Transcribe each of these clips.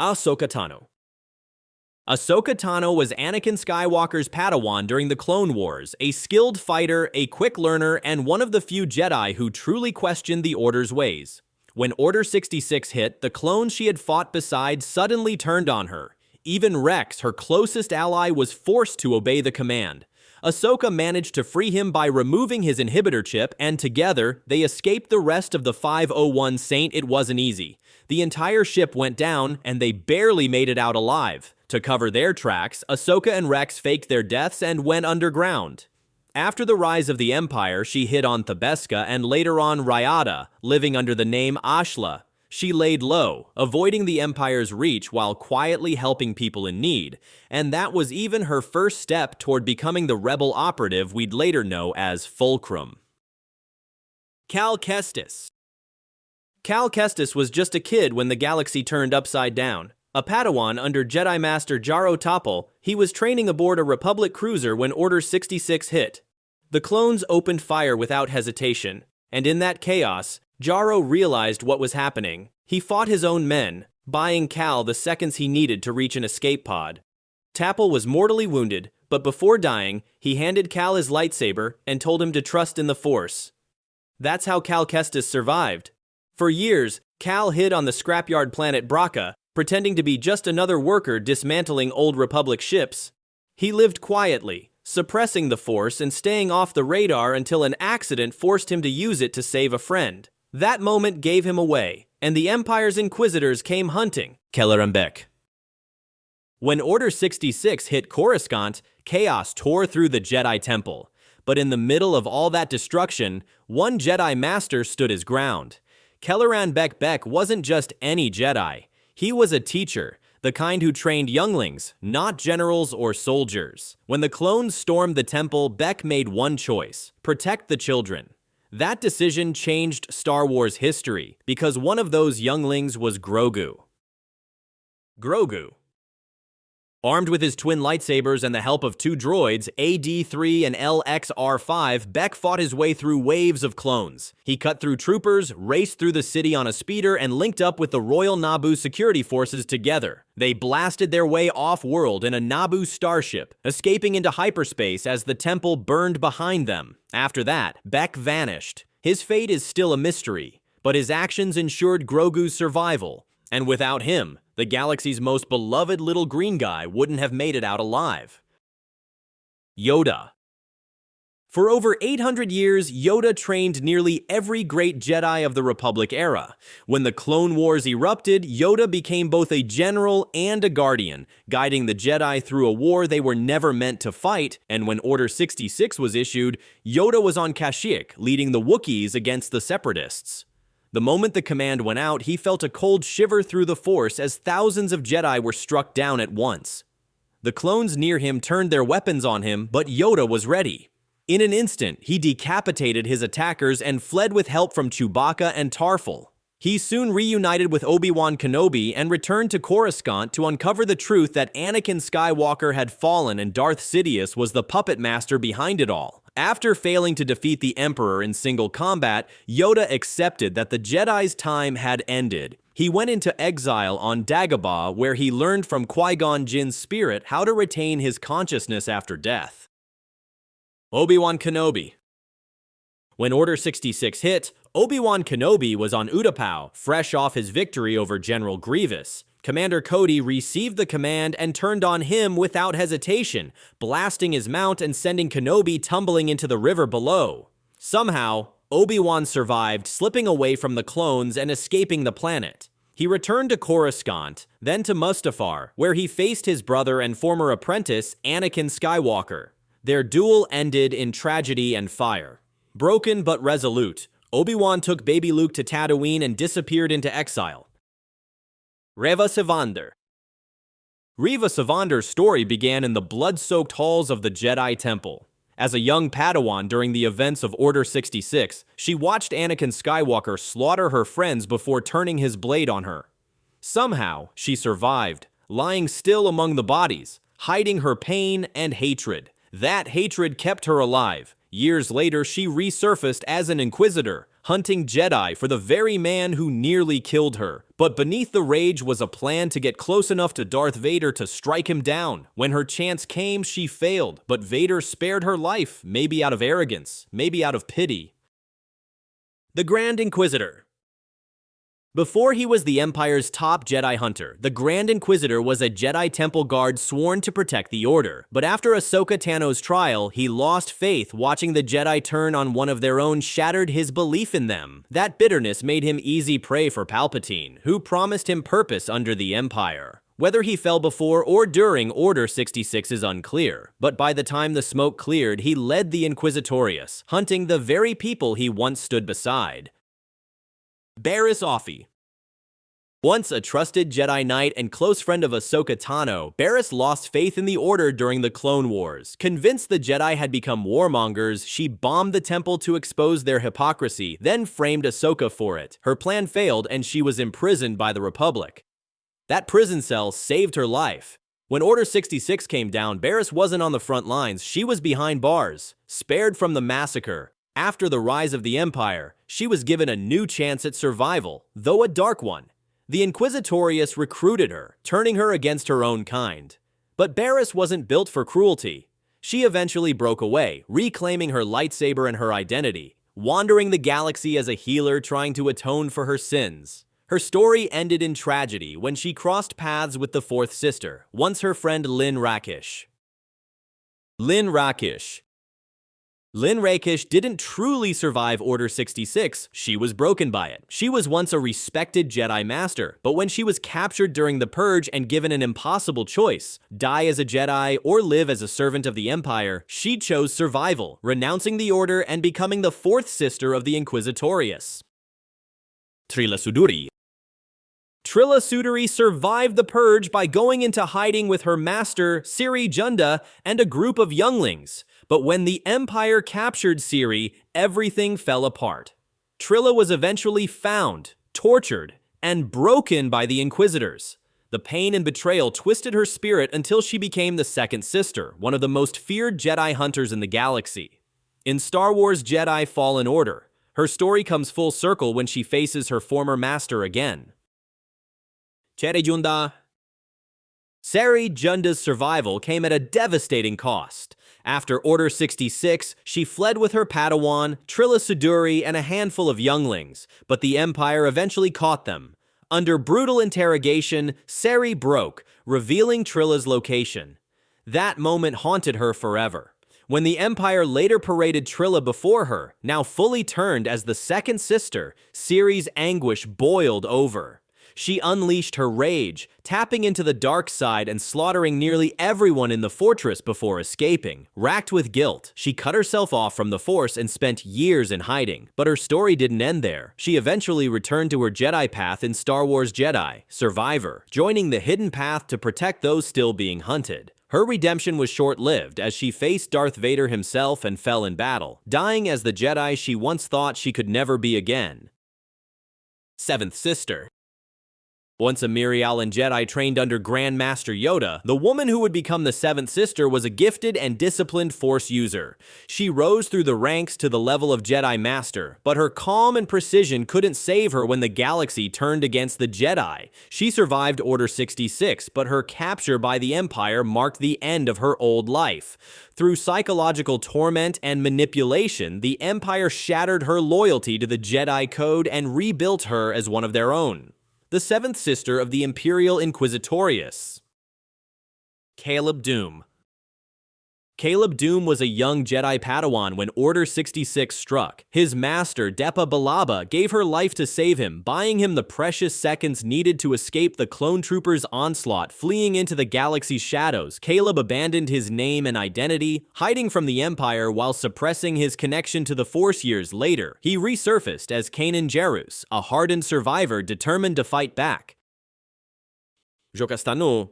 Ahsoka Tano. Ahsoka Tano was Anakin Skywalker's Padawan during the Clone Wars, a skilled fighter, a quick learner, and one of the few Jedi who truly questioned the Order's ways. When Order 66 hit, the clones she had fought beside suddenly turned on her. Even Rex, her closest ally, was forced to obey the command. Ahsoka managed to free him by removing his inhibitor chip, and together, they escaped the rest of the 501 Saint. It wasn't easy. The entire ship went down, and they barely made it out alive. To cover their tracks, Ahsoka and Rex faked their deaths and went underground. After the rise of the Empire, she hid on Thebeska and later on Ryada, living under the name Ashla. She laid low, avoiding the Empire's reach while quietly helping people in need, and that was even her first step toward becoming the rebel operative we'd later know as Fulcrum. Cal Kestis. Cal Kestis was just a kid when the galaxy turned upside down. A Padawan under Jedi Master Jaro Topol, he was training aboard a Republic cruiser when Order 66 hit. The clones opened fire without hesitation, and in that chaos, Jaro realized what was happening. He fought his own men, buying Cal the seconds he needed to reach an escape pod. Topol was mortally wounded, but before dying, he handed Cal his lightsaber and told him to trust in the Force. That's how Cal Kestis survived. For years, Cal hid on the scrapyard planet Bracca, pretending to be just another worker dismantling old Republic ships. He lived quietly, suppressing the Force and staying off the radar until an accident forced him to use it to save a friend. That moment gave him away, and the Empire's Inquisitors came hunting. Kellerenbeck. When Order 66 hit Coruscant, chaos tore through the Jedi Temple. But in the middle of all that destruction, one Jedi Master stood his ground. Kelleran wasn't just any Jedi. He was a teacher, the kind who trained younglings, not generals or soldiers. When the clones stormed the temple, Beck made one choice: protect the children. That decision changed Star Wars history, because one of those younglings was Grogu. Grogu. Armed with his twin lightsabers and the help of two droids, AD-3 and LXR-5, Beck fought his way through waves of clones. He cut through troopers, raced through the city on a speeder, and linked up with the Royal Naboo security forces together. They blasted their way off-world in a Naboo starship, escaping into hyperspace as the temple burned behind them. After that, Beck vanished. His fate is still a mystery, but his actions ensured Grogu's survival. And without him, the galaxy's most beloved little green guy wouldn't have made it out alive. Yoda. For over 800 years, Yoda trained nearly every great Jedi of the Republic era. When the Clone Wars erupted, Yoda became both a general and a guardian, guiding the Jedi through a war they were never meant to fight, and when Order 66 was issued, Yoda was on Kashyyyk, leading the Wookiees against the Separatists. The moment the command went out, he felt a cold shiver through the Force as thousands of Jedi were struck down at once. The clones near him turned their weapons on him, but Yoda was ready. In an instant, he decapitated his attackers and fled with help from Chewbacca and Tarful. He soon reunited with Obi-Wan Kenobi and returned to Coruscant to uncover the truth that Anakin Skywalker had fallen and Darth Sidious was the puppet master behind it all. After failing to defeat the Emperor in single combat, Yoda accepted that the Jedi's time had ended. He went into exile on Dagobah, where he learned from Qui-Gon Jinn's spirit how to retain his consciousness after death. Obi-Wan Kenobi. When Order 66 hit, Obi-Wan Kenobi was on Utapau, fresh off his victory over General Grievous. Commander Cody received the command and turned on him without hesitation, blasting his mount and sending Kenobi tumbling into the river below. Somehow, Obi-Wan survived, slipping away from the clones and escaping the planet. He returned to Coruscant, then to Mustafar, where he faced his brother and former apprentice, Anakin Skywalker. Their duel ended in tragedy and fire. Broken but resolute, Obi-Wan took baby Luke to Tatooine and disappeared into exile. Reva Savander. Reva Savander's story began in the blood-soaked halls of the Jedi Temple. As a young Padawan during the events of Order 66, she watched Anakin Skywalker slaughter her friends before turning his blade on her. Somehow, she survived, lying still among the bodies, hiding her pain and hatred. That hatred kept her alive. Years later, she resurfaced as an Inquisitor, hunting Jedi for the very man who nearly killed her. But beneath the rage was a plan to get close enough to Darth Vader to strike him down. When her chance came, she failed, but Vader spared her life, maybe out of arrogance, maybe out of pity. The Grand Inquisitor. Before he was the Empire's top Jedi hunter, the Grand Inquisitor was a Jedi Temple guard sworn to protect the Order. But after Ahsoka Tano's trial, he lost faith watching the Jedi turn on one of their own shattered his belief in them. That bitterness made him easy prey for Palpatine, who promised him purpose under the Empire. Whether he fell before or during Order 66 is unclear, but by the time the smoke cleared, he led the Inquisitorius, hunting the very people he once stood beside. Barriss Offee. Once a trusted Jedi Knight and close friend of Ahsoka Tano, Barriss lost faith in the Order during the Clone Wars. Convinced the Jedi had become warmongers, she bombed the temple to expose their hypocrisy, then framed Ahsoka for it. Her plan failed and she was imprisoned by the Republic. That prison cell saved her life. When Order 66 came down, Barriss wasn't on the front lines, she was behind bars, spared from the massacre. After the rise of the Empire, she was given a new chance at survival, though a dark one. The Inquisitorius recruited her, turning her against her own kind. But Barriss wasn't built for cruelty. She eventually broke away, reclaiming her lightsaber and her identity, wandering the galaxy as a healer trying to atone for her sins. Her story ended in tragedy when she crossed paths with the fourth sister, once her friend Lyn Rakish. Lyn Rakish. Lyn Rakish didn't truly survive Order 66, she was broken by it. She was once a respected Jedi Master, but when she was captured during the Purge and given an impossible choice, die as a Jedi or live as a servant of the Empire, she chose survival, renouncing the Order and becoming the fourth sister of the Inquisitorius. Trilla Suduri. Trilla Suduri survived the Purge by going into hiding with her master, Ciri Junda, and a group of younglings. But when the Empire captured Ciri, everything fell apart. Trilla was eventually found, tortured, and broken by the Inquisitors. The pain and betrayal twisted her spirit until she became the second sister, one of the most feared Jedi hunters in the galaxy. In Star Wars Jedi Fallen Order, her story comes full circle when she faces her former master again. Ciri Junda. Ciri Junda's survival came at a devastating cost. After Order 66, she fled with her Padawan, Trilla Suduri, and a handful of younglings, but the Empire eventually caught them. Under brutal interrogation, Ciri broke, revealing Trilla's location. That moment haunted her forever. When the Empire later paraded Trilla before her, now fully turned as the second sister, Ciri's anguish boiled over. She unleashed her rage, tapping into the dark side and slaughtering nearly everyone in the fortress before escaping. Racked with guilt, she cut herself off from the Force and spent years in hiding. But her story didn't end there. She eventually returned to her Jedi path in Star Wars Jedi Survivor, joining the hidden path to protect those still being hunted. Her redemption was short-lived as she faced Darth Vader himself and fell in battle, dying as the Jedi she once thought she could never be again. Seventh Sister. Once a Mirialan Jedi trained under Grand Master Yoda, the woman who would become the seventh sister was a gifted and disciplined Force user. She rose through the ranks to the level of Jedi Master, but her calm and precision couldn't save her when the galaxy turned against the Jedi. She survived Order 66, but her capture by the Empire marked the end of her old life. Through psychological torment and manipulation, the Empire shattered her loyalty to the Jedi Code and rebuilt her as one of their own. The seventh sister of the Imperial Inquisitorius. Caleb Dume. Caleb Dume was a young Jedi Padawan when Order 66 struck. His master, Depa Billaba, gave her life to save him, buying him the precious seconds needed to escape the clone troopers' onslaught. Fleeing into the galaxy's shadows, Caleb abandoned his name and identity, hiding from the Empire while suppressing his connection to the Force. Years later, he resurfaced as Kanan Jarrus, a hardened survivor determined to fight back. Jocasta Nu.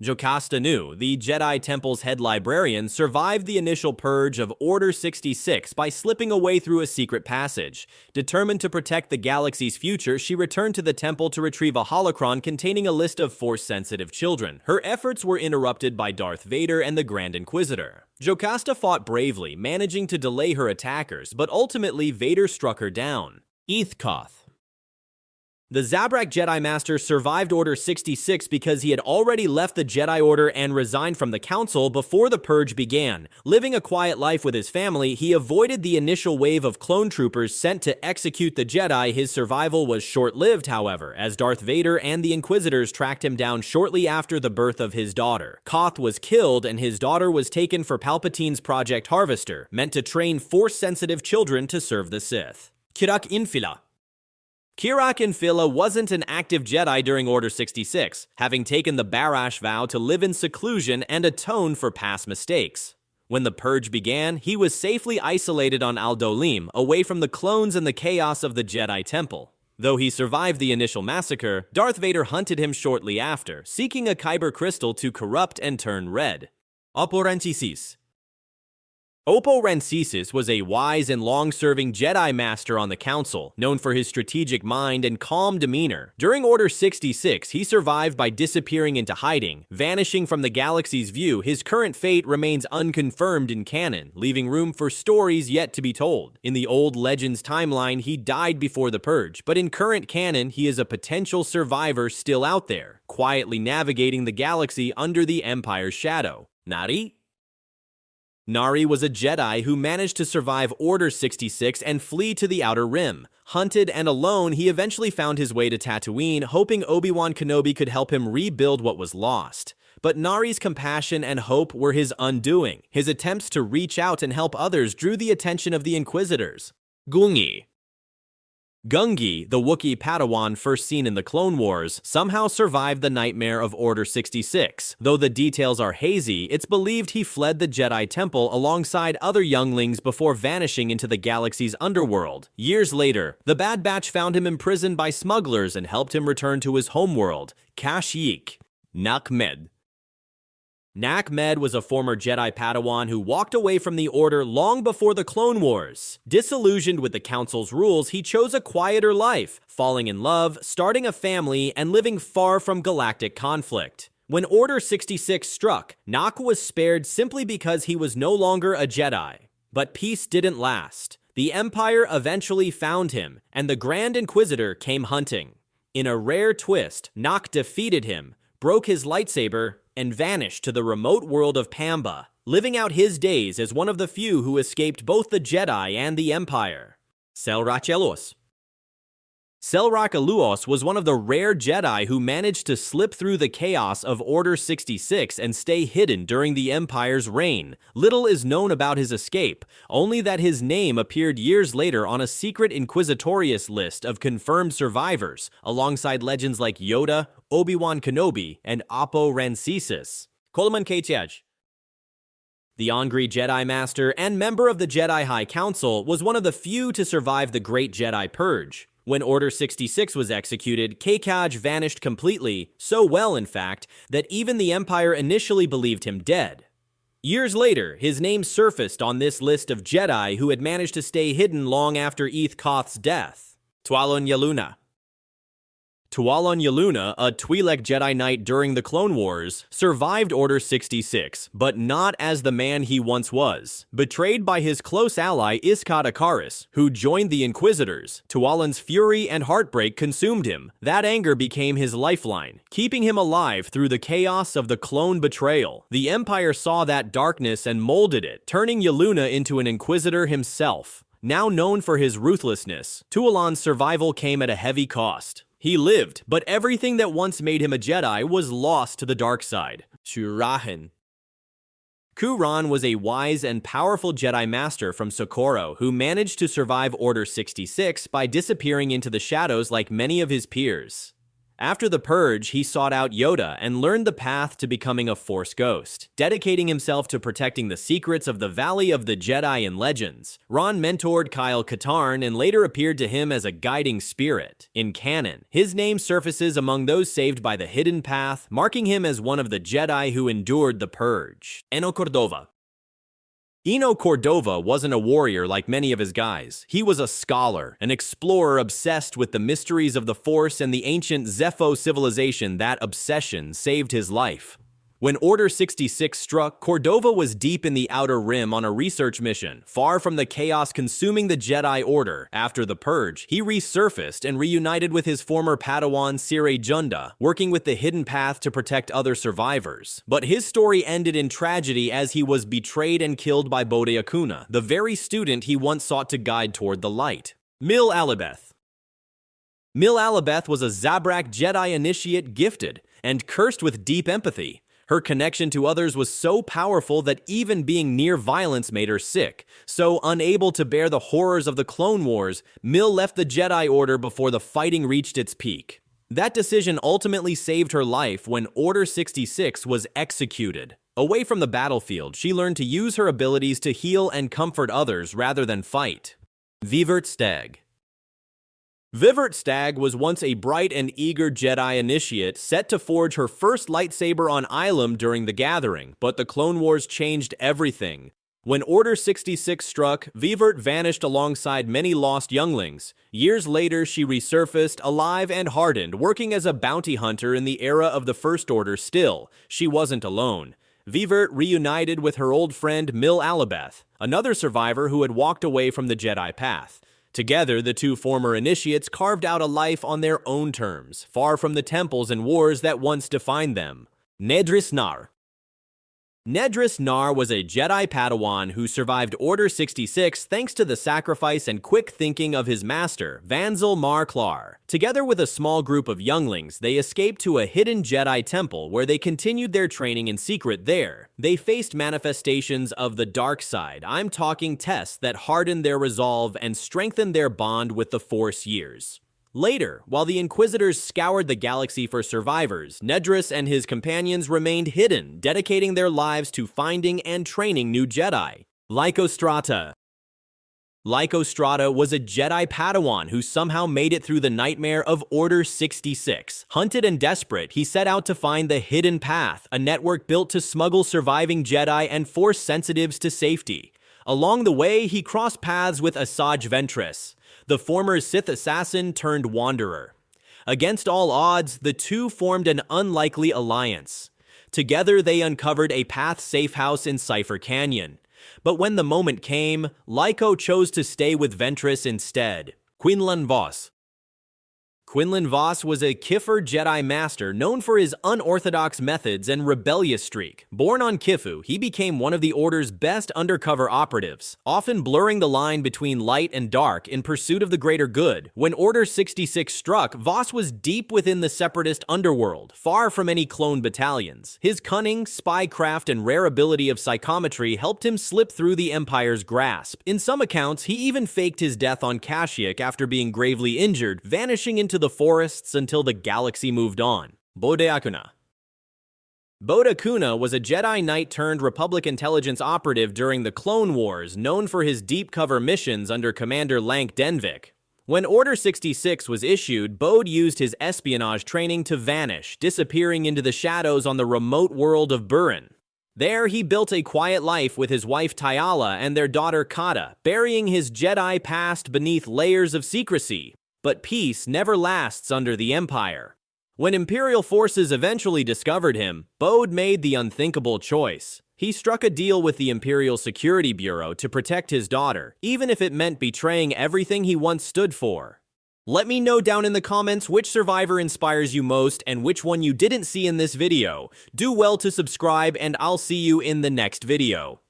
Jocasta Nu, the Jedi Temple's head librarian, survived the initial purge of Order 66 by slipping away through a secret passage. Determined to protect the galaxy's future, she returned to the temple to retrieve a holocron containing a list of Force-sensitive children. Her efforts were interrupted by Darth Vader and the Grand Inquisitor. Jocasta fought bravely, managing to delay her attackers, but ultimately Vader struck her down. Koth. The Zabrak Jedi Master survived Order 66 because he had already left the Jedi Order and resigned from the Council before the Purge began. Living a quiet life with his family, he avoided the initial wave of clone troopers sent to execute the Jedi. His survival was short-lived, however, as Darth Vader and the Inquisitors tracked him down shortly after the birth of his daughter. Koth was killed, and his daughter was taken for Palpatine's Project Harvester, meant to train Force-sensitive children to serve the Sith. Kirak Infila. Kirak Infila wasn't an active Jedi during Order 66, having taken the Barash vow to live in seclusion and atone for past mistakes. When the Purge began, he was safely isolated on Aldolim, away from the clones and the chaos of the Jedi Temple. Though he survived the initial massacre, Darth Vader hunted him shortly after, seeking a Kyber crystal to corrupt and turn red. Oporantisis. Oppo Rancisis was a wise and long-serving Jedi Master on the Council, known for his strategic mind and calm demeanor. During Order 66, he survived by disappearing into hiding, vanishing from the galaxy's view. His current fate remains unconfirmed in canon, leaving room for stories yet to be told. In the old Legends timeline, he died before the Purge, but in current canon, he is a potential survivor still out there, quietly navigating the galaxy under the Empire's shadow. Nari? Nari was a Jedi who managed to survive Order 66 and flee to the Outer Rim. Hunted and alone, he eventually found his way to Tatooine, hoping Obi-Wan Kenobi could help him rebuild what was lost. But Nari's compassion and hope were his undoing. His attempts to reach out and help others drew the attention of the Inquisitors. Gungi. Gungi, the Wookiee Padawan first seen in the Clone Wars, somehow survived the nightmare of Order 66. Though the details are hazy, it's believed he fled the Jedi Temple alongside other younglings before vanishing into the galaxy's underworld. Years later, the Bad Batch found him imprisoned by smugglers and helped him return to his homeworld, Kashyyyk. Nakmed. Nakmed was a former Jedi Padawan who walked away from the Order long before the Clone Wars. Disillusioned with the Council's rules, he chose a quieter life, falling in love, starting a family, and living far from galactic conflict. When Order 66 struck, Nak was spared simply because he was no longer a Jedi. But peace didn't last. The Empire eventually found him, and the Grand Inquisitor came hunting. In a rare twist, Nak defeated him, broke his lightsaber, and vanished to the remote world of Pamba, living out his days as one of the few who escaped both the Jedi and the Empire. Selrachelos. Selrachelos was one of the rare Jedi who managed to slip through the chaos of Order 66 and stay hidden during the Empire's reign. Little is known about his escape, only that his name appeared years later on a secret Inquisitorius list of confirmed survivors, alongside legends like Yoda, Obi-Wan Kenobi, and Oppo Rancisis. Coleman Katiaj. The Angry Jedi Master and member of the Jedi High Council was one of the few to survive the Great Jedi Purge. When Order 66 was executed, Katiaj vanished completely, so well in fact, that even the Empire initially believed him dead. Years later, his name surfaced on this list of Jedi who had managed to stay hidden long after Koth's death. Tualon Yaluna. Tualon Yaluna, a Twi'lek Jedi Knight during the Clone Wars, survived Order 66, but not as the man he once was. Betrayed by his close ally Iskat Akaris, who joined the Inquisitors, Tualon's fury and heartbreak consumed him. That anger became his lifeline, keeping him alive through the chaos of the clone betrayal. The Empire saw that darkness and molded it, turning Yaluna into an Inquisitor himself. Now known for his ruthlessness, Tualon's survival came at a heavy cost. He lived, but everything that once made him a Jedi was lost to the dark side. Shurahan. Kuran was a wise and powerful Jedi Master from Socorro who managed to survive Order 66 by disappearing into the shadows like many of his peers. After the Purge, he sought out Yoda and learned the path to becoming a Force ghost, dedicating himself to protecting the secrets of the Valley of the Jedi in Legends. Ron mentored Kyle Katarn and later appeared to him as a guiding spirit. In canon, his name surfaces among those saved by the Hidden Path, marking him as one of the Jedi who endured the Purge. Eno Cordova. Eno Cordova wasn't a warrior like many of his guys. He was a scholar, an explorer obsessed with the mysteries of the Force and the ancient Zepho civilization. That obsession saved his life. When Order 66 struck, Cordova was deep in the Outer Rim on a research mission, far from the chaos consuming the Jedi Order. After the Purge, he resurfaced and reunited with his former Padawan Sire Junda, working with the Hidden Path to protect other survivors. But his story ended in tragedy as he was betrayed and killed by Bode Akuna, the very student he once sought to guide toward the light. Mil Alibeth. Mil Alibeth was a Zabrak Jedi initiate gifted and cursed with deep empathy. Her connection to others was so powerful that even being near violence made her sick. So, unable to bear the horrors of the Clone Wars, Mil left the Jedi Order before the fighting reached its peak. That decision ultimately saved her life when Order 66 was executed. Away from the battlefield, she learned to use her abilities to heal and comfort others rather than fight. Vivert Stag. Vivert Stag was once a bright and eager Jedi initiate set to forge her first lightsaber on Ilum during the Gathering, but the Clone Wars changed everything. When Order 66 struck, Vivert vanished alongside many lost younglings. Years later, she resurfaced, alive and hardened, working as a bounty hunter in the era of the First Order still. She wasn't alone. Vivert reunited with her old friend Mil Alibeth, another survivor who had walked away from the Jedi path. Together, the two former initiates carved out a life on their own terms, far from the temples and wars that once defined them. Nedris Nar. Nedris Nar was a Jedi Padawan who survived Order 66 thanks to the sacrifice and quick thinking of his master, Vanzil Mar Klar. Together with a small group of younglings, they escaped to a hidden Jedi temple where they continued their training in secret there. They faced manifestations of the dark side. I'm talking tests that hardened their resolve and strengthened their bond with the Force years. Later, while the Inquisitors scoured the galaxy for survivors, Nedris and his companions remained hidden, dedicating their lives to finding and training new Jedi. Lycostrata. Lycostrata was a Jedi Padawan who somehow made it through the nightmare of Order 66. Hunted and desperate, he set out to find the Hidden Path, a network built to smuggle surviving Jedi and Force sensitives to safety. Along the way, he crossed paths with Asajj Ventress, the former Sith assassin turned wanderer. Against all odds, the two formed an unlikely alliance. Together, they uncovered a path safe house in Cypher Canyon. But when the moment came, Lyco chose to stay with Ventress instead. Quinlan Vos. Quinlan Vos was a Kiffer Jedi Master known for his unorthodox methods and rebellious streak. Born on Kifu, he became one of the Order's best undercover operatives, often blurring the line between light and dark in pursuit of the greater good. When Order 66 struck, Vos was deep within the Separatist underworld, far from any clone battalions. His cunning, spycraft, and rare ability of psychometry helped him slip through the Empire's grasp. In some accounts, he even faked his death on Kashyyyk after being gravely injured, vanishing into the forests until the galaxy moved on. Bode Akuna. Bode Akuna was a Jedi Knight turned Republic intelligence operative during the Clone Wars, known for his deep cover missions under Commander Lank Denvik. When Order 66 was issued, Bode used his espionage training to vanish, disappearing into the shadows on the remote world of Burin. There, he built a quiet life with his wife Tyala and their daughter Kata, burying his Jedi past beneath layers of secrecy. But peace never lasts under the Empire. When Imperial forces eventually discovered him, Bode made the unthinkable choice. He struck a deal with the Imperial Security Bureau to protect his daughter, even if it meant betraying everything he once stood for. Let me know down in the comments which survivor inspires you most and which one you didn't see in this video. Do well to subscribe, and I'll see you in the next video.